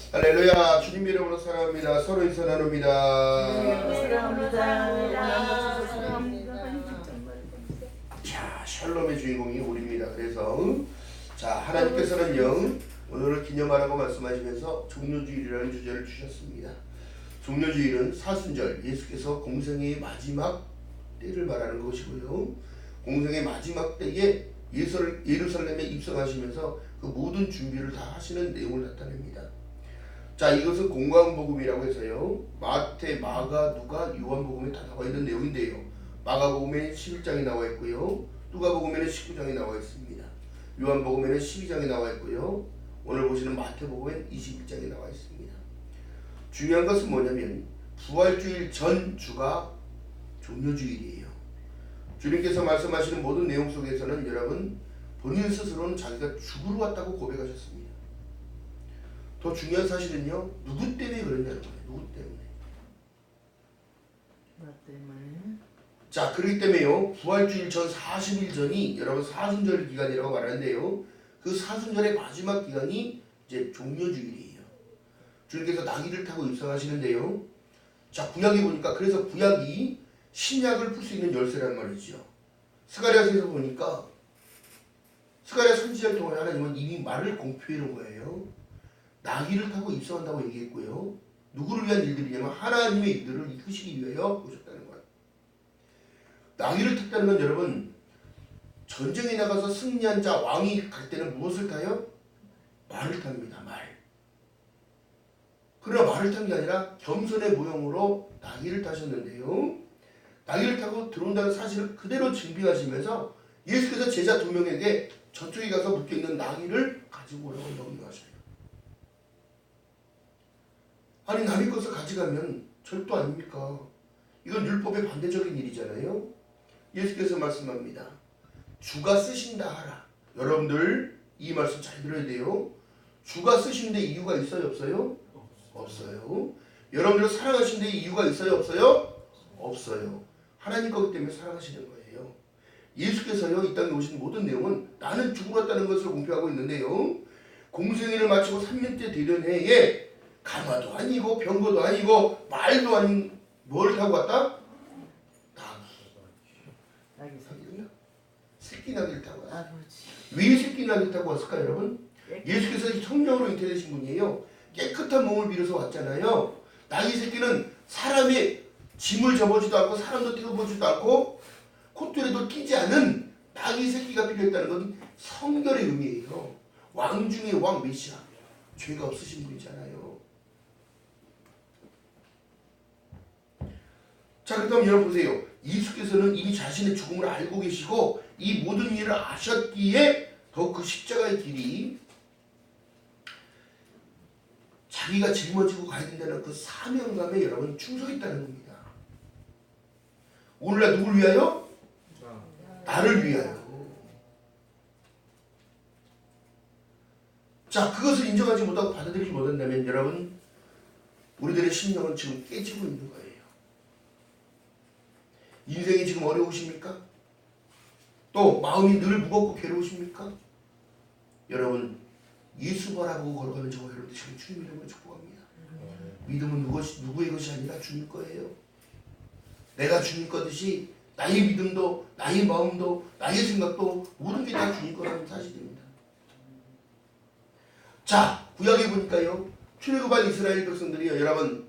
할렐루야. 주님 이름으로 사랑합니다. 서로 인사 나눕니다. 자, 샬롬의 주인공이 우리입니다. 그래서 자, 하나님께서는요 오늘을 기념하라고 말씀하시면서 종료주일이라는 주제를 주셨습니다. 종료주일은 사순절, 예수께서 공생의 마지막 때를 말하는 것이고요. 공생의 마지막 때에 예루살렘에 입성하시면서 그 모든 준비를 다 하시는 내용을 나타냅니다. 자, 이것은 공관복음이라고 해서요 마태, 마가, 누가, 요한복음에 다 나와 있는 내용인데요. 마가복음에 11장이 나와 있고요, 누가복음에는 19장이 나와 있습니다. 요한복음에는 12장이 나와 있고요, 오늘 보시는 마태복음엔 21장이 나와 있습니다. 중요한 것은 뭐냐면 부활주일 전 주가 종료주일이에요. 주님께서 말씀하시는 모든 내용 속에서는 여러분 본인 스스로는 자기가 죽으러 왔다고 고백하셨습니다. 더 중요한 사실은요, 누구 때문에 그랬냐는 거예요. 누구 때문에? 나 때문에. 자, 그렇기 때문에요, 부활주일 전 40일 전이 여러분 사순절 기간이라고 말하는데요, 그 사순절의 마지막 기간이 이제 종료주일이에요. 주님께서 나귀를 타고 입성하시는데요, 자, 구약에 보니까 그래서 구약이 신약을 풀 수 있는 열쇠란 말이죠. 스가랴서에서 보니까 스가랴 선지자를 통해 하나님은 이미 말을 공표해 놓은 거예요. 나귀를 타고 입성한다고 얘기했고요, 누구를 위한 일들이냐면 하나님의 일들을 이끄시기 위하여 오셨다는 거예요. 나귀를 탔다는 건 여러분 전쟁에 나가서 승리한 자 왕이 갈 때는 무엇을 타요? 말을 탑니다. 말. 그러나 말을 탄 게 아니라 겸손의 모형으로 나귀를 타셨는데요, 나귀를 타고 들어온다는 사실을 그대로 증빙하시면서 예수께서 제자 2명에게 저쪽에 가서 묶여있는 나귀를 가지고 오라고 명령하셔요. 아니, 남의 것을 가져가면 절도 아닙니까? 이건 율법의 반대적인 일이잖아요. 예수께서 말씀합니다. 주가 쓰신다 하라. 여러분들 이 말씀 잘 들어야 돼요. 주가 쓰신데 이유가 있어요, 없어요? 없어요. 여러분들 사랑하신데 이유가 있어요, 없어요? 없어요. 하나님 거기 때문에 사랑하시는 거예요. 예수께서요 이 땅에 오신 모든 내용은 나는 죽으러 왔다는 것을 공표하고 있는데요, 공생애를 마치고 3년째 되던 해에 가마도 아니고 병거도 아니고 말도 아닌 뭘 타고 왔다? 나귀 새끼? 새끼 나귀를 타고 왔어요. 아버지. 왜 새끼 나귀를 타고 왔을까요, 여러분? 예수께서 성령으로 잉태되신 분이에요. 깨끗한 몸을 빌어서 왔잖아요. 나귀 새끼는 사람의 짐을 접어주지도 않고 사람도 태워보지도 않고 콧줄에도 끼지 않은 나귀 새끼가 필요했다는 건 성결의 의미예요. 왕 중에 왕 메시아, 죄가 없으신 분이잖아요. 자, 그렇다면 여러분 보세요. 예수께서는 이미 자신의 죽음을 알고 계시고 이 모든 일을 아셨기에 더욱 그 십자가의 길이 자기가 짊어지고 가야 된다는 그 사명감에 여러분 충성했다는 겁니다. 오늘날 누굴 위하여? 나를 위하여. 자, 그것을 인정하지 못하고 받아들이지 못한다면 여러분 우리들의 심령은 지금 깨지고 있는 거예요. 인생이 지금 어려우십니까? 또 마음이 늘 무겁고 괴로우십니까? 여러분 예수 바라보고 걸어가는 저와 여러분들 지금 주님 이름으로 축복합니다. 믿음은 누구의 것이 아니라 주님 거예요. 내가 주님 거듯이 나의 믿음도 나의 마음도 나의 생각도 모든 게 다 주님 거라는 사실입니다. 자, 구약에 보니까요 출애굽한 이스라엘 백성들이요 여러분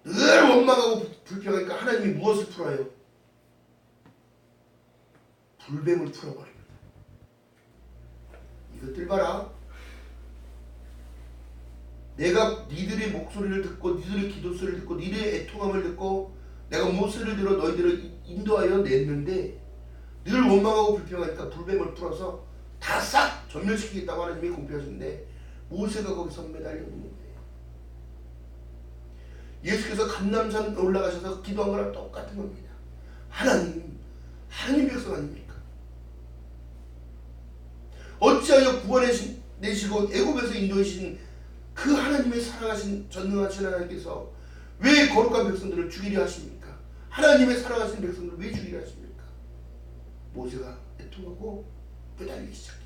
늘 원망하고 불평하니까 하나님이 무엇을 풀어요? 불뱀을 풀어버립니다. 이것들 봐라. 내가 니들의 목소리를 듣고 니들의 기도 소리를 듣고 니들의 애통함을 듣고 내가 모세를 들어 너희들을 인도하여 냈는데 늘 원망하고 불평하니까 불뱀을 풀어서 다 싹 전멸시키겠다고 하나님이 공표하셨는데 모세가 거기서 매달려 있는 거예요. 예수께서 감람산 올라가셔서 기도한 거랑 똑같은 겁니다. 하나님 백성 아닙니까? 어찌하여 구원내시고 애굽에서 인도하신 그 하나님의 사랑하신 전능하신 하나님께서 왜 거룩한 백성들을 죽이려 하십니까? 하나님의 사랑하신 백성들을 왜 죽이려 하십니까? 모세가 애통하고 매달리기 시작해.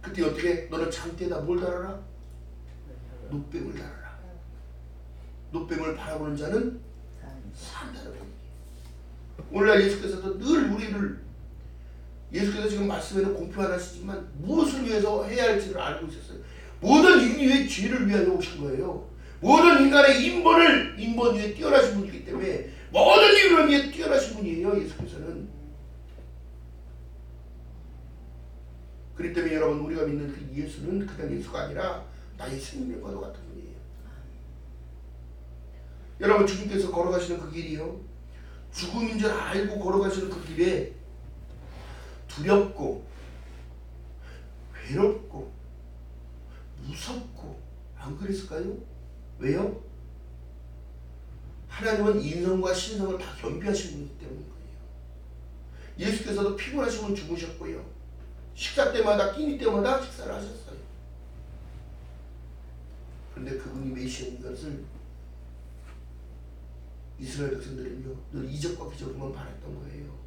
그때 어떻게? 너는 장대에다 뭘 달아라? 노뱀을 달아라. 노뱀을 바라보는 자는 산다는 얘기예요. 오늘날 예수께서도 늘 우리를 예수께서 지금 말씀에는 공표 안 하시지만 무엇을 위해서 해야 할지를 알고 있었어요. 모든 인류의 죄를 위하여 오신 거예요. 모든 인간의 인본 위에 뛰어나신 분이기 때문에 모든 인간 위에 뛰어나신 분이에요. 예수께서는. 그렇기 때문에 여러분 우리가 믿는 그 예수는 그냥 예수가 아니라 나의 생명과도 같은 분이에요. 여러분 주님께서 걸어가시는 그 길이요. 죽음인 줄 알고 걸어가시는 그 길에 두렵고 외롭고 무섭고 안 그랬을까요? 왜요? 하나님은 인성과 신성을 다 겸비하신 분이기 때문인 거예요. 예수께서도 피곤하시면 주무셨고요. 식사 때마다 끼니 때마다 식사를 하셨어요. 그런데 그분이 메시아인 것을 이스라엘 백성들은요 늘 이적과 기적으로만 바랐던 거예요.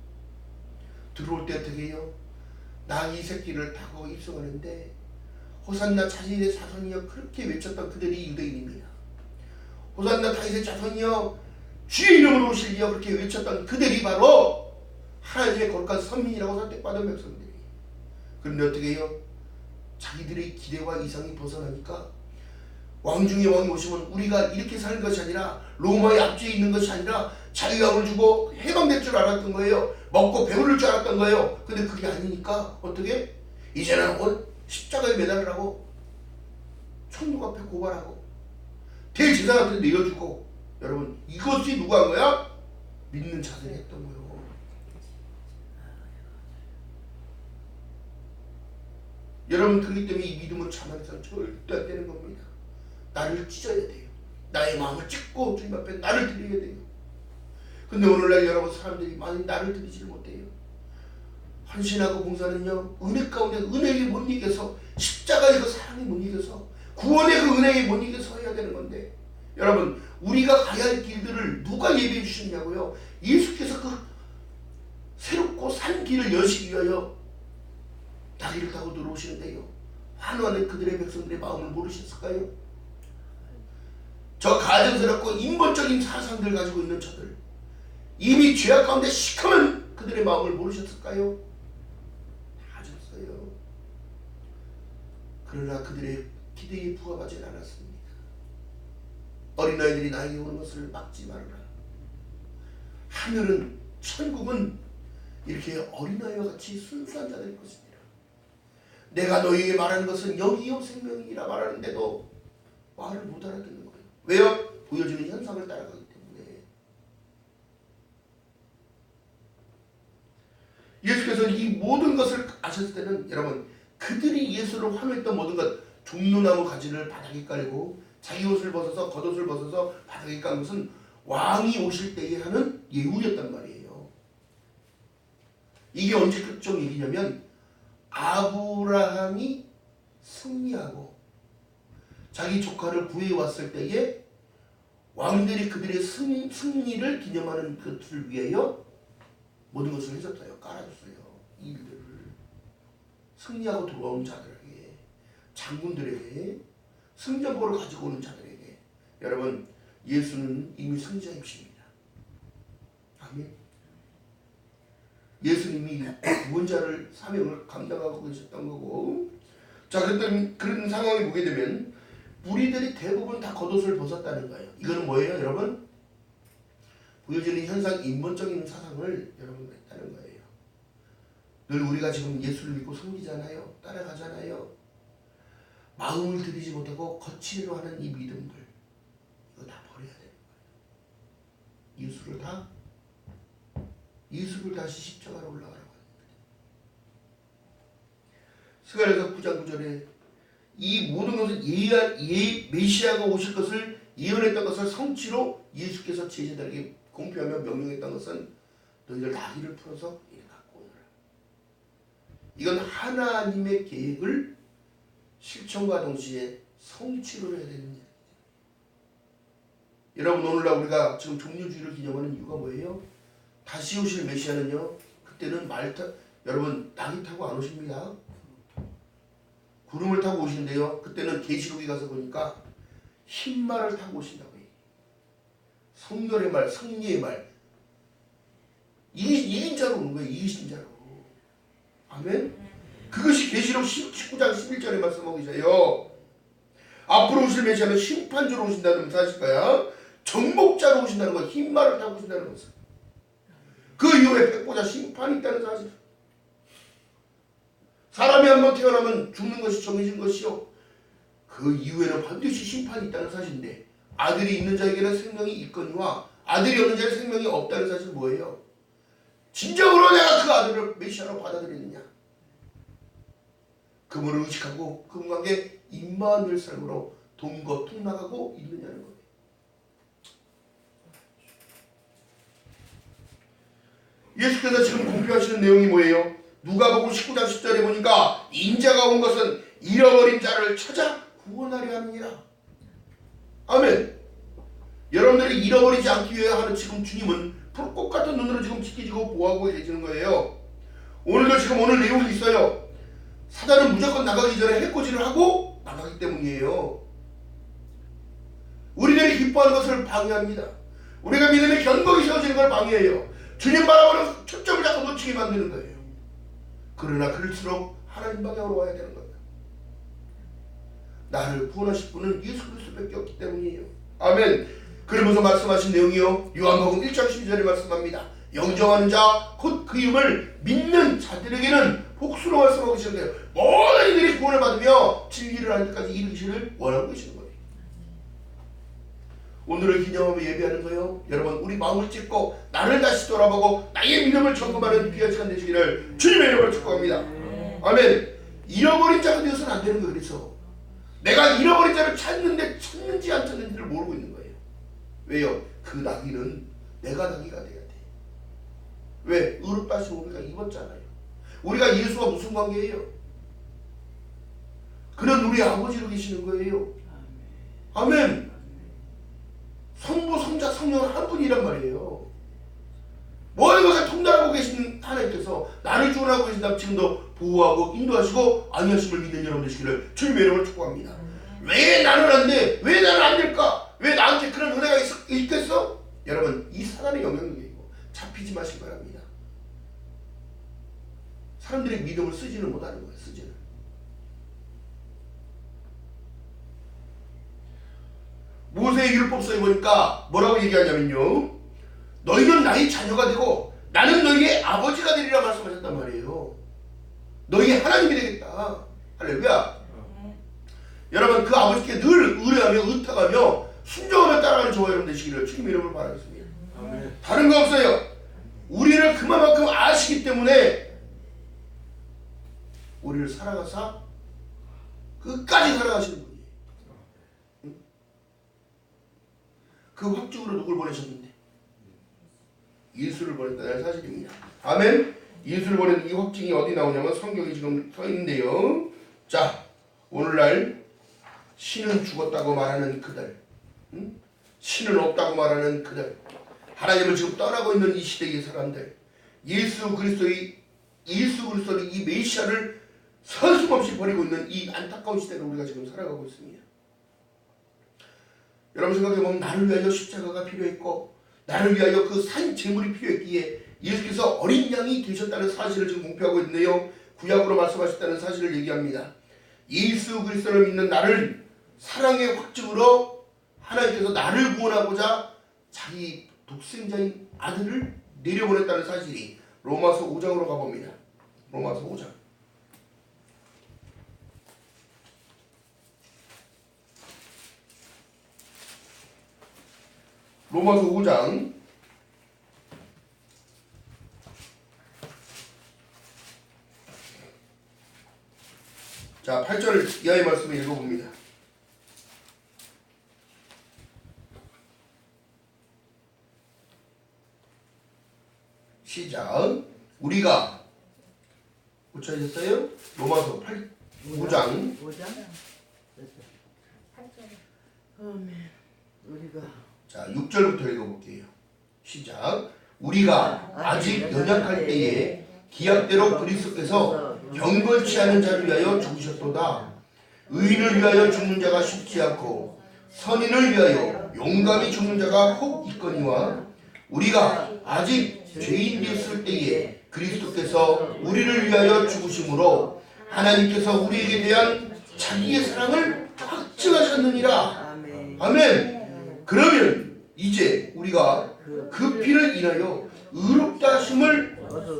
들어올 때 어떻게 해요? 나 이 새끼를 타고 입성하는데 호산나 다윗의 자손이여 그렇게 외쳤던 그들이 유대인입니다. 호산나 다윗의 자손이여 주의 이름으로 오실지어 그렇게 외쳤던 그들이 바로 하나님의 거룩한 선민이라고 선택받은 백성들이에요. 그런데 어떻게 해요? 자기들의 기대와 이상이 벗어나니까 왕 중에 왕이 오시면 우리가 이렇게 사는 것이 아니라 로마의 압제에 있는 것이 아니라 자유함을 주고 해방될 줄 알았던 거예요. 먹고 배부를 줄 알았던 거예요. 근데 그게 아니니까 어떻게? 이제는 십자가에 매달으라고 총독 앞에 고발하고 대제사장한테 내려주고 여러분 이것이 누가 한 거야? 믿는 자들이 했던 거예요. 여러분 그렇기 때문에 이 믿음은 자만해서는 절대 안 되는 겁니다. 나를 찢어야 돼요. 나의 마음을 찢고 주님 앞에 나를 드려야 돼요. 근데 오늘날 여러분 사람들이 많이 나를 드리지를 못해요. 헌신하고 봉사는요 은혜 가운데 은혜에 못 이겨서 십자가의 그 사랑에 못 이겨서 구원의 그 은혜에 못 이겨서 해야 되는 건데 여러분 우리가 가야 할 길들을 누가 예비해 주시냐고요. 예수께서 그 새롭고 산 길을 여시기 위하여 다리를 타고 들어오시는데요. 환호하는 그들의 백성들의 마음을 모르셨을까요? 저 가증스럽고 인본적인 사상들 가지고 있는 저들 이미 죄악 가운데 시커먼 그들의 마음을 모르셨을까요? 다 아셨어요. 그러나 그들의 기대에 부합하지 않았습니다. 어린아이들이 나에게 오는 것을 막지 말아라. 하늘은 천국은 이렇게 어린아이와 같이 순수한 자들일 것입니다. 내가 너희에게 말하는 것은 영이요 생명이라 말하는데도 말을 못 알아듣는 거예요. 왜요? 보여주는 현상을 따라가기 때문에. 예수께서는 이 모든 것을 아셨을 때는 여러분 그들이 예수를 환호했던 모든 것 종려나무 가지를 바닥에 깔고 자기 옷을 벗어서 겉옷을 벗어서 바닥에 깐 것은 왕이 오실 때에 하는 예우였단 말이에요. 이게 언제적 얘기냐면 아브라함이 승리하고 자기 조카를 구해왔을 때에 왕들이 그들의 승리를 기념하는 것을 위하여 모든 것을 해줬어요. 깔아줬어요. 이 일들을 승리하고 돌아온 자들에게 장군들에게 승전보를 가지고 오는 자들에게 여러분 예수는 이미 승자이십니다. 아멘. 예수님이 구원자를 사명을 감당하고 계셨던 거고 자 그런 상황을 보게 되면 무리들이 대부분 다 겉옷을 벗었다는 거예요. 이거는 뭐예요 여러분? 보여지는 현상 인본적인 사상을 여러분 했다는 거예요. 늘 우리가 지금 예수를 믿고 섬기잖아요. 따라가잖아요. 마음을 들이지 못하고 거치려 하는 이 믿음들 이거 다 버려야 되는 거예요. 예수를 다시 십자가로 올라가라고 합니다. 스가랴서 9장 9절에 이 모든 것은 메시아가 오실 것을 예언했던 것을 성취로 예수께서 제자들에게 공표하며 명령했던 것은 너희들 나귀를 풀어서 이리 갖고 오너라. 이건 하나님의 계획을 실천과 동시에 성취로 해야 되는 일입니다. 여러분 오늘날 우리가 지금 종료주의를 기념하는 이유가 뭐예요? 다시 오실 메시아는요 그때는 여러분 낙이 타고 안 오십니다. 구름을 타고 오시는데요 그때는 계시록에 가서 보니까 흰말을 타고 오신다고 해요. 성결의 말, 승리의 말. 이긴 자로 오는 거예요. 이기신 자로. 아멘. 그것이 계시록 19장 11절에 말씀하고 계세요. 앞으로 오실 메시아는 심판주로 오신다는 사실까요? 정복자로 오신다는 것, 흰말을 타고 오신다는 것은 그 이후에 백보자 심판이 있다는 사실. 사람이 한번 태어나면 죽는 것이 정해진 것이요, 그 이후에는 반드시 심판이 있다는 사실인데, 아들이 있는 자에게는 생명이 있거니와 아들이 없는 자에게는 생명이 없다는 사실은 뭐예요? 진정으로 내가 그 아들을 메시아로 받아들이느냐, 그분을 의식하고 그분과 함께 임마누엘 삶으로 동거 통락하고 있느냐는 거예요. 예수께서 지금 공표하시는 내용이 뭐예요? 누가복음 19장 10절에 보니까 인자가 온 것은 잃어버린 자를 찾아 구원하려 함이니라. 아멘. 여러분들이 잃어버리지 않기 위해 하는 지금 주님은 불꽃 같은 눈으로 지금 지키시고 보호하고 계시는 거예요. 오늘도 지금 오늘 내용이 있어요. 사단은 무조건 나가기 전에 해코지를 하고 나가기 때문이에요. 우리들이 기뻐하는 것을 방해합니다. 우리가 믿음의 견고히 세워지는 걸 방해해요. 주님 바라보는 초점을 자꾸 놓치게 만드는 거예요. 그러나 그럴수록 하나님 방향으로 와야 되는 거예요. 나를 구원하실 분은 예수 그리스도밖에 없기 때문이에요. 아멘. 그러면서 말씀하신 내용이요, 요한복음 1장 12절에 말씀합니다. 영접하는 자 곧 그 이름을 믿는 자들에게는 복수로 말씀하고 계시는데요, 모든 이들이 구원을 받으며 진리를 알 때까지 이르기를 원하고 계시는 거예요. 오늘을 기념하며 예배하는 거예요. 여러분, 우리 마음을 찢고 나를 다시 돌아보고 나의 믿음을 점검하는 귀한 시간 되시기를 주님의 이름으로 축복합니다. 아멘. 잃어버린 자가 되어서는 안 되는 거예요. 그래서 내가 잃어버린 자를 찾는데 찾는지 안 찾는지를 모르고 있는 거예요. 왜요? 그 나귀는 내가 나귀가 돼야 돼. 왜? 의롭다신 우리가 입었잖아요. 우리가 예수와 무슨 관계예요? 그는 우리 아버지로 계시는 거예요. 아멘. 성부, 성자, 성령은 한 분이란 말이에요. 모든 것을 통달하고 계신 하나님께서 나를 주원하고 계신다면 지금도 보호하고 인도하시고 안위하심을 믿는 여러분 되시기를 주님의 이름으로 축복합니다. 왜 나는 안 돼? 왜 나는 안 될까? 왜 나한테 그런 은혜가 있겠어? 여러분, 이 사단의 영향력이고 잡히지 마시기 바랍니다. 사람들이 믿음을 쓰지는 못하는 거예요. 쓰지는. 모세의 율법서에 보니까 뭐라고 얘기하냐면요, 너희는 나의 자녀가 되고 나는 너희의 아버지가 되리라 말씀하셨단 말이에요. 너희의 하나님이 되겠다. 할렐루야. 여러분, 그 아버지께 늘 의뢰하며 의탁하며 순종하며 따라가는 저와 여러분 되시기를 주님의 이름으로 바라겠습니다. 아멘. 다른 거 없어요. 우리를 그만큼 아시기 때문에 우리를 사랑하사 끝까지 사랑하시는 분이에요. 응? 그 확증으로 누굴 보내셨는데? 예수를 보냈다는 사실입니다. 아멘. 예수를 보낸 이 확증이 어디 나오냐면 성경에 지금 서 있는데요. 자, 오늘날 신은 죽었다고 말하는 그들, 응? 신은 없다고 말하는 그들, 하나님을 지금 떠나고 있는 이 시대의 사람들, 예수 그리스도를 이 메시아를 서슴없이 버리고 있는 이 안타까운 시대를 우리가 지금 살아가고 있습니다. 여러분 생각해보면 나를 위하여 십자가가 필요했고 나를 위하여 그 산 제물이 필요했기에 예수께서 어린 양이 되셨다는 사실을 지금 공표하고 있는데요, 구약으로 말씀하셨다는 사실을 얘기합니다. 예수 그리스도를 믿는 나를 사랑의 확증으로 하나님께서 나를 구원하고자 자기 독생자인 아들을 내려보냈다는 사실이 로마서 5장으로 가봅니다. 로마서 5장. 로마서 5장 자 8절 이하의 말씀을 읽어봅니다. 시작. 우리가 못 찾으셨어요? 로마서 5장 아멘. 우리가 자 6절부터 읽어볼게요. 시작. 우리가 아직 연약할 때에 기약대로 그리스도께서 경건치 않은 자를 위하여 죽으셨도다. 의인을 위하여 죽는 자가 쉽지 않고 선인을 위하여 용감히 죽는 자가 혹 있거니와 우리가 아직 죄인 되었을 때에 그리스도께서 우리를 위하여 죽으심으로 하나님께서 우리에게 대한 자기의 사랑을 확증하셨느니라. 아멘. 아멘. 그러면 이제 우리가 그 피를 인하여 의롭다 하심을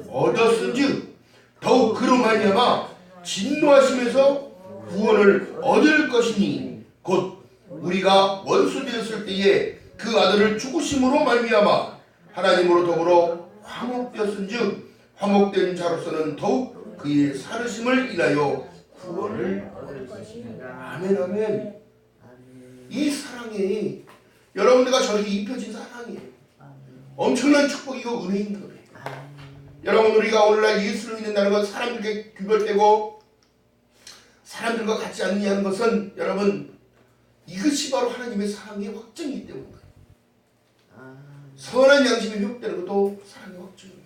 얻었은즉 더욱 그로 말미암아 진노하심에서 구원을 얻을 것이니 곧 우리가 원수 되었을 때에 그 아들을 죽으심으로 말미암아 하나님으로 더불어 화목되었은즉 화목된 자로서는 더욱 그의 살으심을 인하여 구원을 얻을 것이니라. 아멘 아멘. 이 사랑이 여러분들과 저에게 입혀진 사랑이에요. 엄청난 축복이고 은혜인 거예요. 여러분 우리가 오늘날 예수를 믿는다는 건 사람들에게 구별되고 사람들과 같지 않느냐는 것은 여러분 이것이 바로 하나님의 사랑의 확증이기 때문에 선한 양심이 회복되는 것도 사랑의 확증이에요.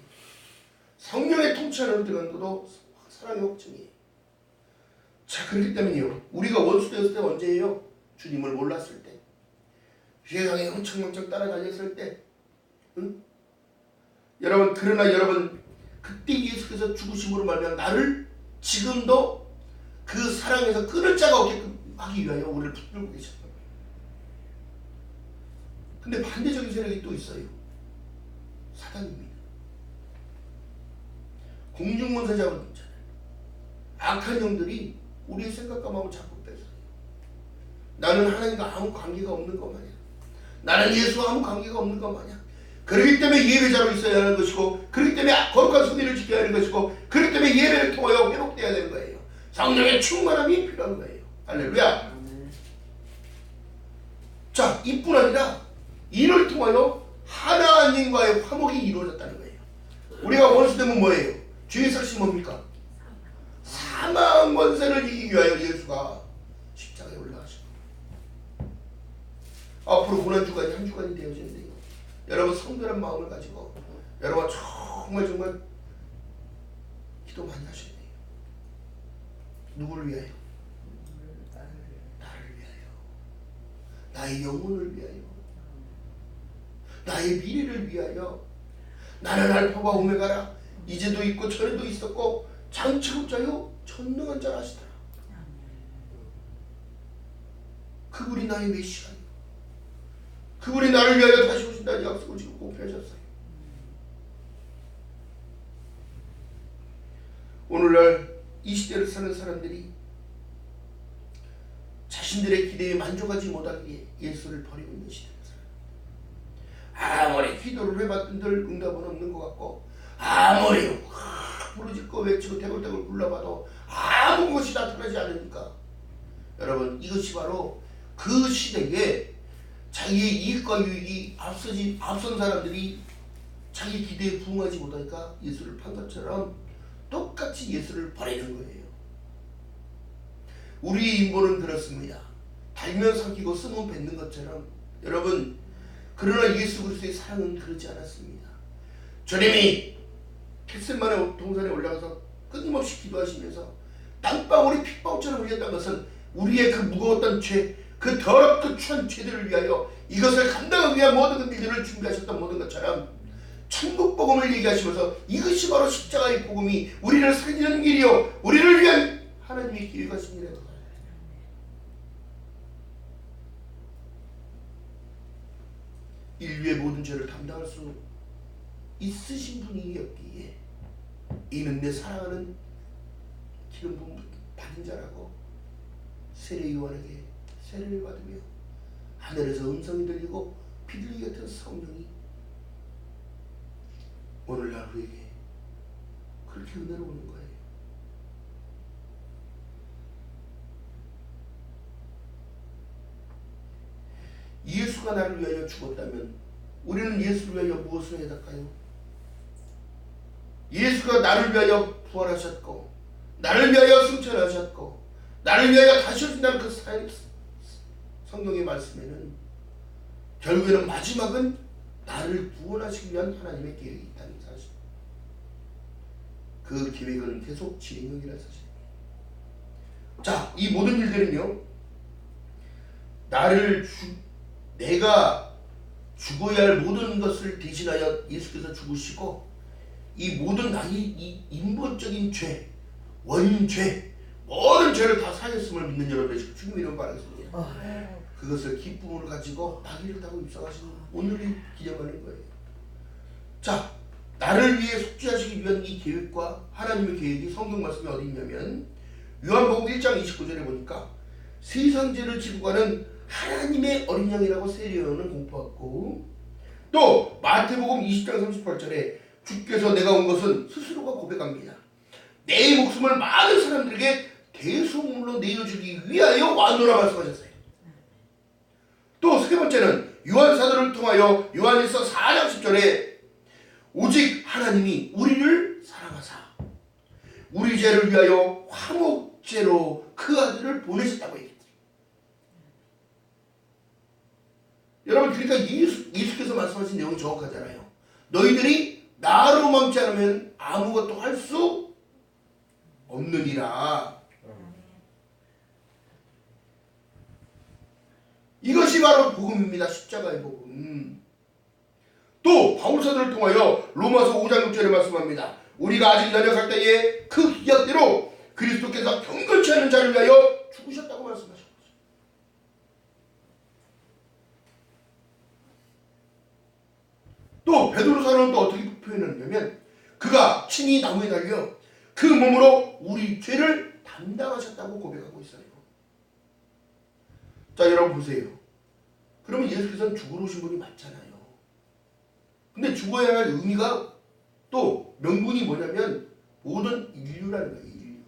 성령의 통치 안으로 들어가는 것도 사랑의 확증이에요. 자 그렇기 때문에요. 우리가 원수 되었을 때 언제예요? 주님을 몰랐을 때 세상에 흥청망청 따라다녔을 때 응? 여러분 그러나 여러분 그때 예수께서 죽으심으로 말미암아 나를 지금도 그 사랑에서 끊을 자가 없게끔 하기 위하여 우리를 붙들고 계셨다. 근데 반대적인 세력이 또 있어요. 사단입니다. 공중문사 잡은 자들 악한 영들이 우리의 생각과 마음을 자꾸 뺏어요. 나는 하나님과 아무 관계가 없는 것 마냥 나는 예수와 아무 관계가 없는 것 마냥 그렇기 때문에 예배자로 있어야 하는 것이고 그렇기 때문에 거룩한 순위를 지켜야 하는 것이고 그렇기 때문에 예배를 통하여 회복되어야 되는 거예요. 성령의 충만함이 필요한 거예요. 할렐루야. 자 이뿐 아니라 이를 통하여 하나님과의 화목이 이루어졌다는 거예요. 우리가 원수되면 뭐예요? 주의 삭시 뭡니까? 사망 권세를 이기기 위하여 예수가 십자가에 올라가시고 앞으로 고난주간이 한 주간이 되어지는데요. 여러분 성별한 마음을 가지고 여러분 정말 기도 많이 하셔야 돼요. 누구를 위하여? 나를 위하여. 나의 영혼을 위하여. 나의 미래를 위하여. 나는 알파와 오메가라. 이제도 있고 전에도 있었고 장차급자요 전능한 자라 하시더라. 그분이 나의 메시아요. 그분이 나를 위하여 다시 오신다는 약속을 지금 꼭 펴셨어요. 오늘날 이 시대를 사는 사람들이 자신들의 기대에 만족하지 못하기에 예수를 버리고 있는 시대입니다. 아무리 기도를 해봤던들 응답은 없는 것 같고 아무리 부르짖고 외치고 대굴대굴 불러봐도 아무 것이 나타나지 않으니까 여러분 이것이 바로 그 시대에 자기의 이익과 유익이 앞선 사람들이 자기 기대에 부응하지 못하니까 예수를 판 것처럼 똑같이 예수를 버리는 거예요. 우리의 인본은 그렇습니다. 달면 삼키고 쓰면 뱉는 것처럼 여러분 그러나 예수 그리스도의 사랑은 그러지 않았습니다. 주님이 겟세마네 동산에 올라가서 끊임없이 기도하시면서 땀방울이 핏방울처럼 흘렸다는 것은 우리의 그 무거웠던 죄, 그 더럽고 추한 죄들을 위하여 이것을 감당하기 위한 모든 일들을 준비하셨던 모든 것처럼 천국 복음을 얘기하시면서 이것이 바로 십자가의 복음이 우리를 살리는 길이요 우리를 위한 하나님의 계획하신 일이라고. 인류의 모든 죄를 담당할 수 있으신 분이었기에 이는 내 사랑하는 기름 부음 받은 자라고 세례 요한에게 세례를 받으며 하늘에서 음성이 들리고 비둘기 같은 성령이 오늘날 우리에게 그렇게 은혜로 오는 거예요. 예수가 나를 위하여 죽었다면 우리는 예수를 위하여 무엇을 해달까요? 예수가 나를 위하여 부활하셨고 나를 위하여 승천하셨고 나를 위하여 다시 오신다는 그 성경의 말씀에는 결국에는 마지막은 나를 구원하시기 위한 하나님의 계획이 있다는 사실. 그 계획은 계속 진행형이라는 사실입니다. 자, 이 모든 일들은요 내가 죽어야 할 모든 것을 대신하여 예수께서 죽으시고 이 모든 이 인본적인 죄, 원죄, 모든 죄를 다 사했음을 믿는 여러분의 주님 이름 바라겠습니다. 그것을 기쁨으로 가지고 나귀를 타고 입성하시는 오늘이 기념하는 거예요. 자, 나를 위해 속죄하시기 위한 이 계획과 하나님의 계획이 성경 말씀이 어디 있냐면 요한복음 1장 29절에 보니까 세상 죄를 지고 가는 하나님의 어린 양이라고 세례요한은 공포했고, 또 마태복음 20장 38절에 주께서 내가 온 것은 스스로가 고백합니다. 내 목숨을 많은 사람들에게 대속물로 내어주기 위하여 왔노라 말씀하셨어요. 또 세 번째는 요한 사도를 통하여 요한일서 4장 10절에 오직 하나님이 우리를 사랑하사 우리 죄를 위하여 화목제로 그 아들을 보내셨다고 얘기했어요. 여러분, 그러니까 예수께서 말씀하신 내용이 정확하잖아요. 너희들이 나로 망치 않으면 아무것도 할 수 없느니라. 이것이 바로 복음입니다. 십자가의 복음. 또 바울사도를 통하여 로마서 5장 6절에 말씀합니다. 우리가 아직 연약할 때에 그 기약대로 그리스도께서 경건치 않은 자를 위하여 죽으셨다고 말씀하셨어요. 또 베드로사는 또 어떻게 표현했냐면 그가 친히 나무에 달려 그 몸으로 우리 죄를 담당하셨다고 고백하고 있어요. 자, 여러분 보세요. 그러면 예수께서는 죽으러 오신 분이 맞잖아요. 근데 죽어야 할 의미가 또 명분이 뭐냐면 모든 인류라는 거예요. 인류.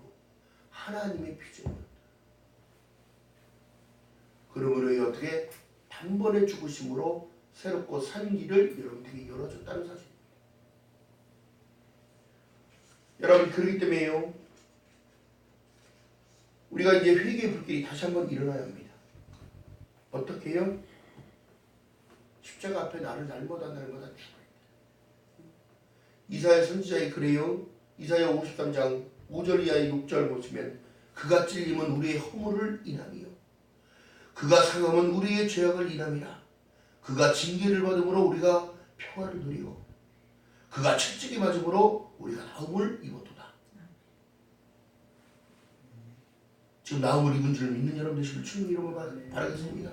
하나님의 피조물. 그러므로 어떻게 단번에 죽으심으로 새롭고 산 길을 여러분들이 열어줬다는 사실입니다. 여러분, 그렇기 때문에요. 우리가 이제 회개의 불길이 다시 한번 일어나야 합니다. 어떻게 해요? 십자가 앞에 나를 날못한다는 거다. 이사야 선지자의 글에요. 이사야 53장 5절 이하의 6절 보시면 그가 찔림은 우리의 허물을 인함이요 그가 상함은 우리의 죄악을 인함이라. 그가 징계를 받음으로 우리가 평화를 누리고 그가 채찍에 맞음으로 우리가 나음을 입었도다. 지금 나음을 입은 줄 믿는 여러분 되시길 주님 이름으로 바라겠습니다.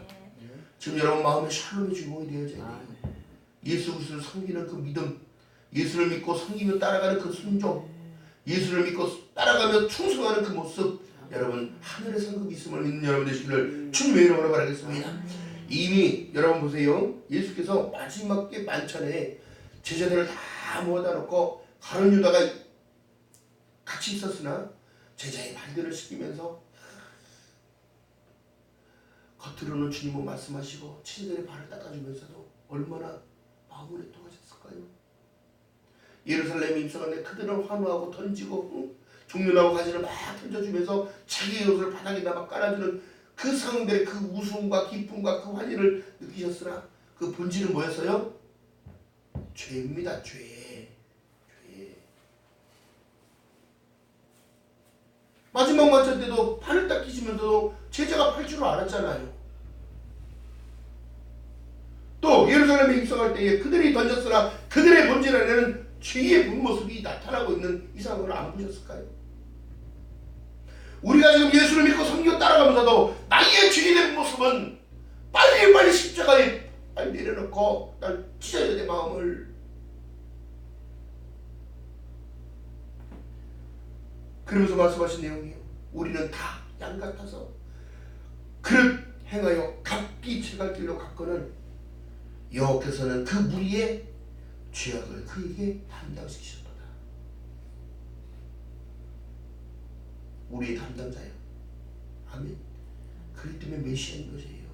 지금 여러분 마음에 샬롬의 주인공이 되어져야 돼요. 예수 그리스도를 섬기는 그 믿음, 예수를 믿고 섬기며 따라가는 그 순종, 예수를 믿고 따라가며 충성하는 그 모습, 여러분 하늘의 상급이 있음을 믿는 여러분 되시기를 주님의 이름으로 바라겠습니다. 이미 여러분 보세요. 예수께서 마지막 게 만찬에 제자들을 다 모아다 놓고 가룟 유다가 같이 있었으나 제자의 발들을 씻기면서 겉으로는 주님은 말씀하시고 친구들의 발을 닦아주면서도 얼마나 마음을 애통하셨을까요? 예루살렘에 입성하는데 그들은 환호하고 던지고 종려나무 가지를 막 던져주면서 자기의 옷을 바닥에다 막 깔아주는 그 상황들의 그 웃음과 기쁨과 그 환희를 느끼셨으나 그 본질은 뭐였어요? 죄입니다. 죄. 마지막 만찬 때도 팔을 닦이시면서도 제자가 팔 줄 알았잖아요. 또 예루살렘에 입성할 때에 그들이 던졌으나 그들의 본질 안에는 죄의 본 모습이 나타나고 있는 이 상황을 안 보셨을까요? 우리가 지금 예수를 믿고 섬기고 따라가면서도 나의 죄인의 모습은 빨리 십자가에 빨리 내려놓고 날 찢어야 돼 마음을. 그러면서 말씀하신 내용이에요. 우리는 다 양 같아서 그릇 행하여 각기 제갈 길로 갔거늘 여호와께서는 그 무리의 죄악을 그에게 담당시키셨도다. 우리의 담당자예요. 아멘. 그렇기 때문에 메시아인 것이에요.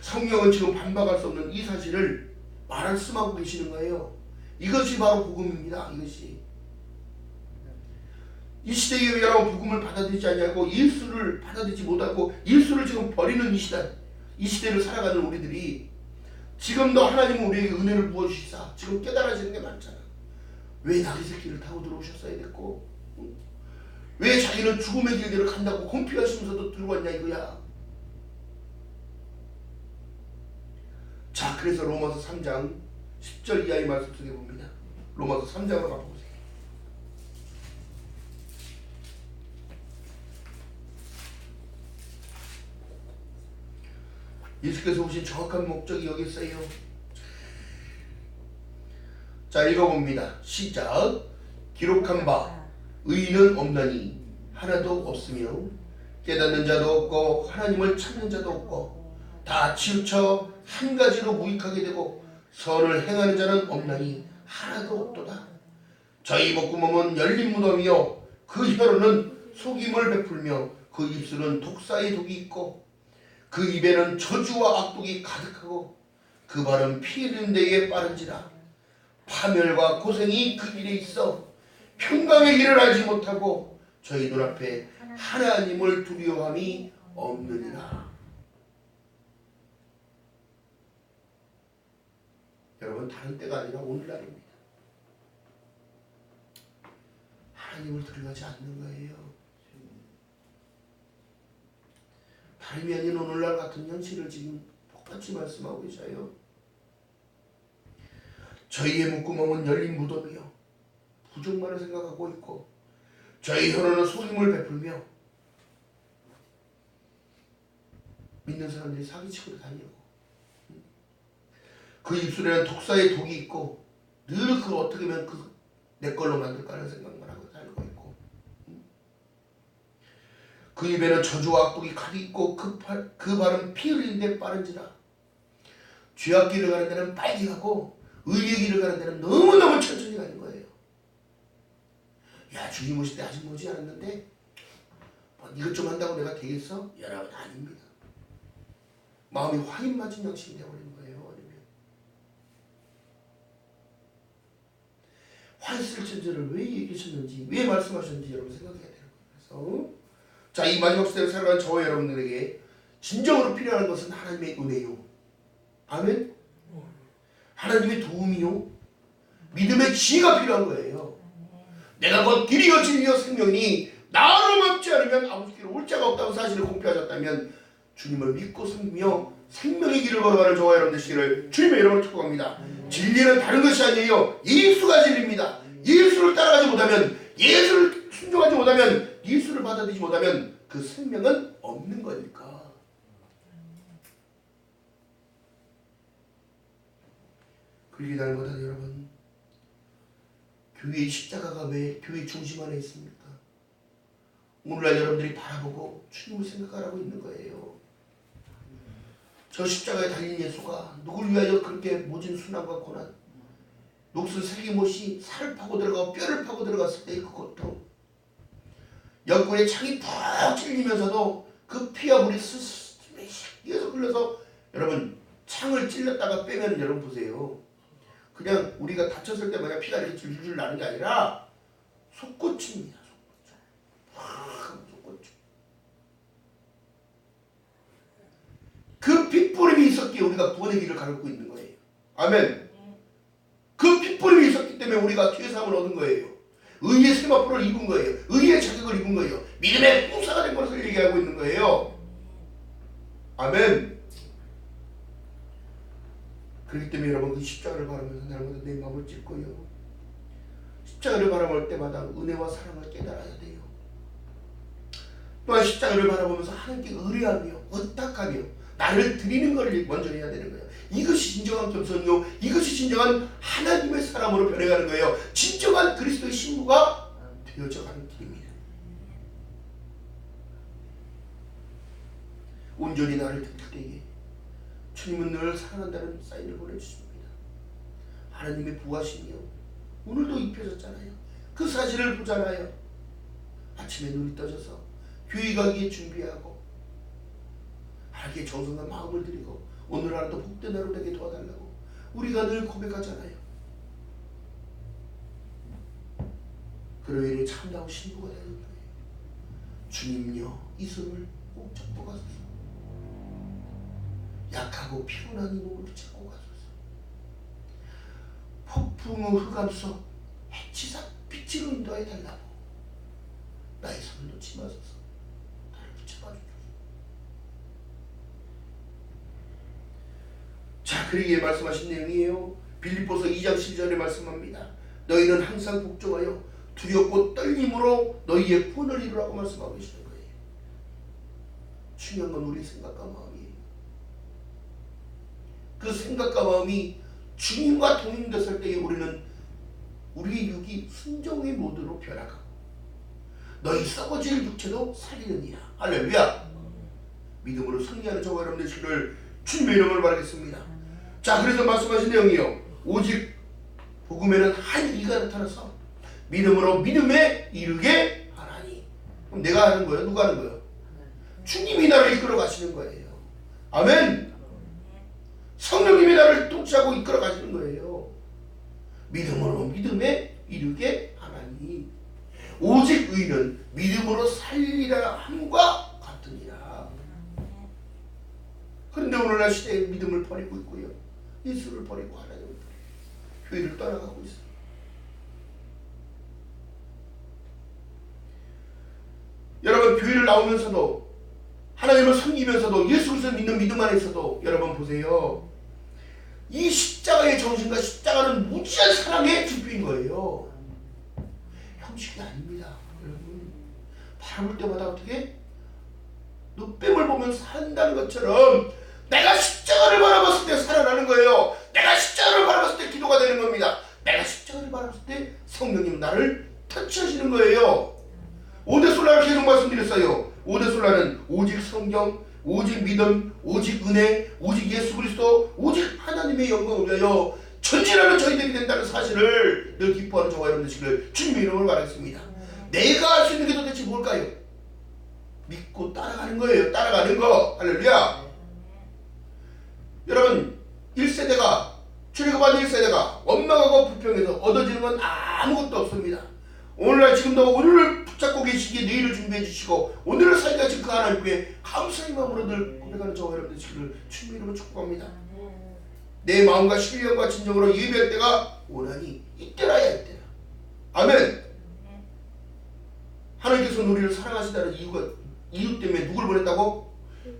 성경은 지금 반박할 수 없는 이 사실을 말씀하고 계시는 거예요. 이것이 바로 복음입니다. 이것이 이 시대에 여러분 복음을 받아들이지 않냐고 예수를 받아들이지 못하고 예수를 지금 버리는 이 시대를 살아가는 우리들이 지금도 하나님은 우리에게 은혜를 부어주시사 지금 깨달아지는 게 많잖아. 왜 나귀 새끼를 타고 들어오셨어야 됐고 왜 자기는 죽음의 길대로 간다고 공피가 심어서도 들고 왔냐 이거야. 자, 그래서 로마서 3장 10절 이하의 말씀 속에 봅니다. 로마서 3장으로 가보세요. 예수께서 오신 정확한 목적이 여기 있어요. 자, 읽어봅니다. 시작. 기록한 바 의인은 없나니 하나도 없으며 깨닫는 자도 없고 하나님을 찾는 자도 없고 다 치우쳐 한 가지로 무익하게 되고 선을 행하는 자는 없나니 하나도 없도다. 저희 목구멍은 열린 무덤이요 그 혀로는 속임을 베풀며 그 입술은 독사의 독이 있고 그 입에는 저주와 악독이 가득하고 그 발은 피 흘리는 데에 빠른지라. 파멸과 고생이 그 길에 있어 평강의 길을 알지 못하고 저희 눈앞에 하나님을 두려워함이 없느니라. 여러분, 다른 때가 아니라 오늘날입니다. 하나님을 두려워하지 않는 거예요. 다름이 아닌 오늘날 같은 현실을 지금 똑같이 말씀하고 계셔요. 저희의 목구멍은 열린 무덤이요 부족만을 생각하고 있고 저희 혀로는 속임을 베풀며 믿는 사람들이 사기치고 다니고 그 입술에는 독사의 독이 있고 늘 그 어떻게 하면 그 내 걸로 만들까 하는 생각만 하고 살고 있고 그 입에는 저주와 악독이 가득 있고 그 발은 피 흘리는 데 빠른지라. 죄악 길을 가는 데는 빨리 가고 의의 길을 가는 데는 너무너무 천천히 가는 거예요. 야, 주님 오실 때 아직 오지 않았는데 뭐 이것 좀 한다고 내가 되겠어? 여러분, 아닙니다. 마음이 화인 맞은 양심이 되어버리는 거예요. 아니면 화했을 천재를 왜 얘기하셨는지, 왜 말씀하셨는지 여러분 생각해야 되는 거예요. 그래서 자, 이 마지막 시대를 살아가는 저와 여러분들에게 진정으로 필요한 것은 하나님의 은혜요. 아멘. 하나님의 도움이요 믿음의 지혜가 필요한 거예요. 내가 곧 길이요 진리요 생명이니 나로 먹지 않으면 아버지께로 올 자가 없다고 사실을 공표하셨다면 주님을 믿고 섬기며 생명의 길을 걸어가는 저와 여러분 되시기를 주님의 이름으로 축복합니다. 진리는 다른 것이 아니에요. 예수가 진리입니다. 예수를 따라가지 못하면, 예수를 순종하지 못하면, 예수를 받아들이지 못하면 그 생명은 없는 거니까. 그러기다는 것은 여러분, 교회의 십자가가 왜 교회 중심 안에 있습니까? 오늘날 여러분들이 바라보고 주님을 생각하라고 있는 거예요. 저 십자가에 달린 예수가 누굴 위하여 그렇게 모진 순환과 고난, 녹슨 세기못이 살을 파고 들어가고 뼈를 파고 들어갔을 때의 그 고통, 옆구리에 창이 푹 찔리면서도 그 피와 물이 계속 흘러서, 여러분 창을 찔렀다가 빼면 여러분 보세요. 그냥 우리가 다쳤을 때 마냥 피가 이렇게 줄줄 나는 게 아니라 속고침입니다. 속고침. 그 핏부림이 있었기에 우리가 구원의 길을 가르고 있는 거예요. 아멘. 그 핏부림이 있었기 때문에 우리가 죄사함을 얻은 거예요. 의의 세마포를 입은 거예요. 의의 자격을 입은 거예요. 믿음의 풍사가 된 것을 얘기하고 있는 거예요. 아멘. 그렇기 때문에 여러분, 그 십자가를 바라면서 날마다 내 마음을 찢고요, 십자가를 바라볼 때마다 은혜와 사랑을 깨달아야 돼요. 또한 십자가를 바라보면서 하나님께 의뢰하며 의탁하며 나를 드리는 것을 먼저 해야 되는 거예요. 이것이 진정한 겸손이요, 이것이 진정한 하나님의 사람으로 변해가는 거예요. 진정한 그리스도의 신부가 되어져가는 길입니다. 온전히 나를 드릴 때에 주님은 늘 사랑한다는 사인을 보내주십니다. 하나님의 부하심이요, 오늘도 입혀졌잖아요. 그 사실을 보잖아요. 아침에 눈이 떠져서 교회 가기에 준비하고 하나님께 정성과 마음을 드리고 오늘 하루도 복된 하루 되게 도와달라고 우리가 늘 고백하잖아요. 그로 인해 참다운 신부가 되는 거예요. 주님요, 이 손을 꼭 잡고 가소서. 약하고 피곤한 이 몸을 잡고 가소서. 폭풍 흑암 속 해치사 빛으로 인도해 달라고 나의 손을 놓지 마소서. 나를 붙잡아 주소서. 자, 그러기에 말씀하신 내용이에요. 빌립보서 2장 10절에 말씀합니다. 너희는 항상 복종하여 두렵고 떨림으로 너희의 구원을 이루라고 말씀하고 계시는 거예요. 중요한 건 우리의 생각과 마음이에요. 그 생각과 마음이 주님과 동행됐을 때에 우리는 우리의 육이 순종의 모드로 변화가고 너희 썩어질 육체도 살리느니라. 할렐루야. 믿음으로 승리하는 저와 여러분들 되시기를 주님의 이름을 바라겠습니다. 자, 그래서 말씀하신 내용이요. 오직 복음에는 한 이가 나타나서 믿음으로 믿음에 이르게 하나니. 그럼 내가 하는 거예요? 누가 하는 거예요? 주님이 나를 이끌어 가시는 거예요. 아멘. 성령님이 나를 통치하고 이끌어 가시는 거예요. 믿음으로 믿음에 이르게 하나니. 오직 의는 믿음으로 살리라 함과 같으니라. 그런데 오늘날 시대에 믿음을 버리고 있고요. 예수를 버리고 하나님을 버리고 교회를 떠나가고 있어요. 여러분, 교회를 나오면서도 하나님을 섬기면서도 예수 그리스도를 믿는 믿음 안에서도 여러분 보세요. 이 십자가의 정신과 십자가는 무지한 사랑의 증표인 거예요. 형식이 아닙니다. 여러분, 바라볼 때마다 어떻게 눈뱀을 보면서 산다는 것처럼 내가 십자가를 바라봤을 때 살아나는 거예요. 내가 십자가를 바라봤을 때 기도가 되는 겁니다. 내가 십자가를 바라봤을 때 성령님 나를 터치하시는 거예요. 오대솔라를 계속 말씀드렸어요. 오대솔라는 오직 성경, 오직 믿음, 오직 은혜, 오직 예수 그리스도, 오직 하나님의 영광을 위하여 전진하는 저희들이 된다는 사실을 늘 기뻐하는 저와 여러분 되시기를 주님의 이름으로 말하겠습니다. 내가 할 수 있는 게 도대체 뭘까요? 믿고 따라가는 거예요. 따라가는 거. 할렐루야. 여러분, 1세대가 출애굽한 1세대가 원망하고 불평해서 얻어지는 건 아무것도 없습니다. 오늘날 지금도 오늘을 붙잡고 계시기에 내일을 준비해 주시고 오늘을 살게 하신 그 하나님께 감사의 마음으로 늘 고백하는 저와 여러분 되시기를 주님의 이름으로 축복합니다. 내 마음과 신령과 진정으로 예배할 때가 오나니 이때라야 이때라. 아멘. 하나님께서 우리를 사랑하신다는 이유 때문에 누굴 보냈다고?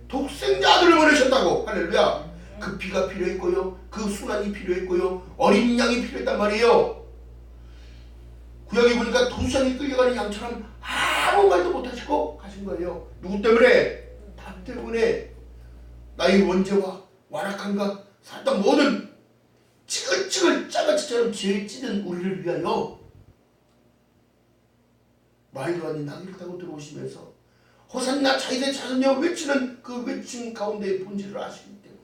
독생자 아들을 보내셨다고. 할렐루야. 그 피가 필요했고요. 그 순환이 필요했고요. 어린 양이 필요했단 말이에요. 구약에 보니까 도수장이 끌려가는 양처럼 아무 말도 못하시고 가신 거예요. 누구 때문에? 밥 때문에. 나의 원죄와 완악함과 살던 모든 찌글찌글 짜가치처럼 죄에 찌든 우리를 위하여 말도 아닌 나귀를 타고 들어오시면서 호산나 자기의 자손여 외치는 그 외침 가운데의 본질을 아시기 때문에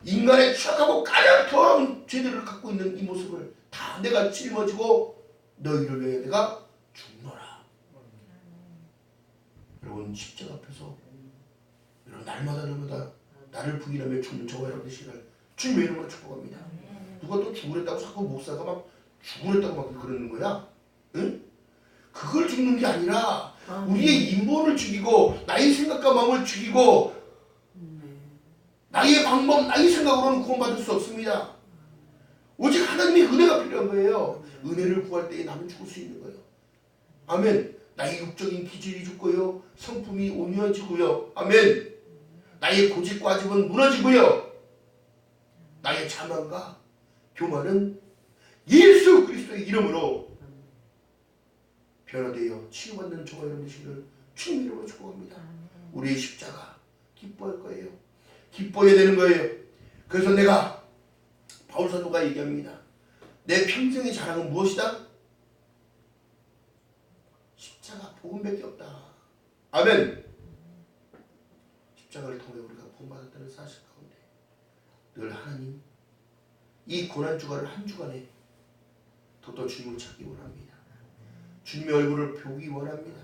인간의 추악하고 가장 더러운 죄들을 갖고 있는 이 모습을 다 내가 짊어지고 너희를 위해 내가 죽노라. 여러분, 십자가 앞에서 여러분 날마다 나를 부인하며 죽는 저와 여러분 되시기를 주님의 이름으로 축복합니다. 누가 또 죽으랬다고 자꾸 목사가 막 죽으랬다고 막 그러는 거야? 응? 그걸 죽는 게 아니라 우리의 인본을 죽이고 나의 생각과 마음을 죽이고 나의 방법, 나의 생각으로는 구원받을 수 없습니다. 오직 하나님의 은혜가 필요한 거예요. 은혜를 구할 때에 나는 죽을 수 있는 거예요. 아멘. 나의 육적인 기질이 죽고요. 성품이 온유해지고요. 아멘. 나의 고집과 아집은 무너지고요. 나의 자만과 교만은 예수 그리스도의 이름으로 변화되어 치유받는 저와 여러분 되시기를 주님 이름으로 축복합니다. 우리의 십자가 기뻐할 거예요. 기뻐해야 되는 거예요. 그래서 내가 바울 사도가 얘기합니다. 내 평생의 자랑은 무엇이다? 십자가 복음밖에 없다. 아멘. 십자가를 통해 우리가 구원받았다는 사실 가운데 늘 하나님 이 고난 주간을 한 주간에 더더 주님을 찾기 원합니다. 주님의 얼굴을 보기 원합니다.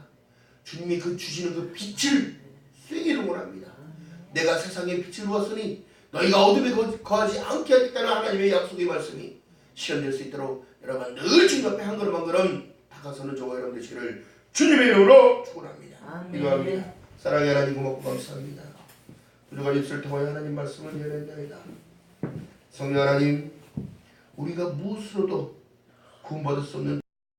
주님이 그 주시는 그 빛을 쐬기를 원합니다. 내가 세상에 빛을 주었으니 너희가 어둠에 거하지 않게 하겠다는 하나님의 약속의 말씀이 실현될 수 있도록 여러분 늘 주님 앞에 한 걸음 한 걸음 다가서는 저와 여러분 되시기를 주님의 이름으로 축원합니다. 기도합니다. 사랑의 하나님 고맙고 감사합니다. 우리가 입술 통하여 하나님 말씀을 전했나이다. 성령 하나님, 우리가 무엇으로도 구원받을 수 없는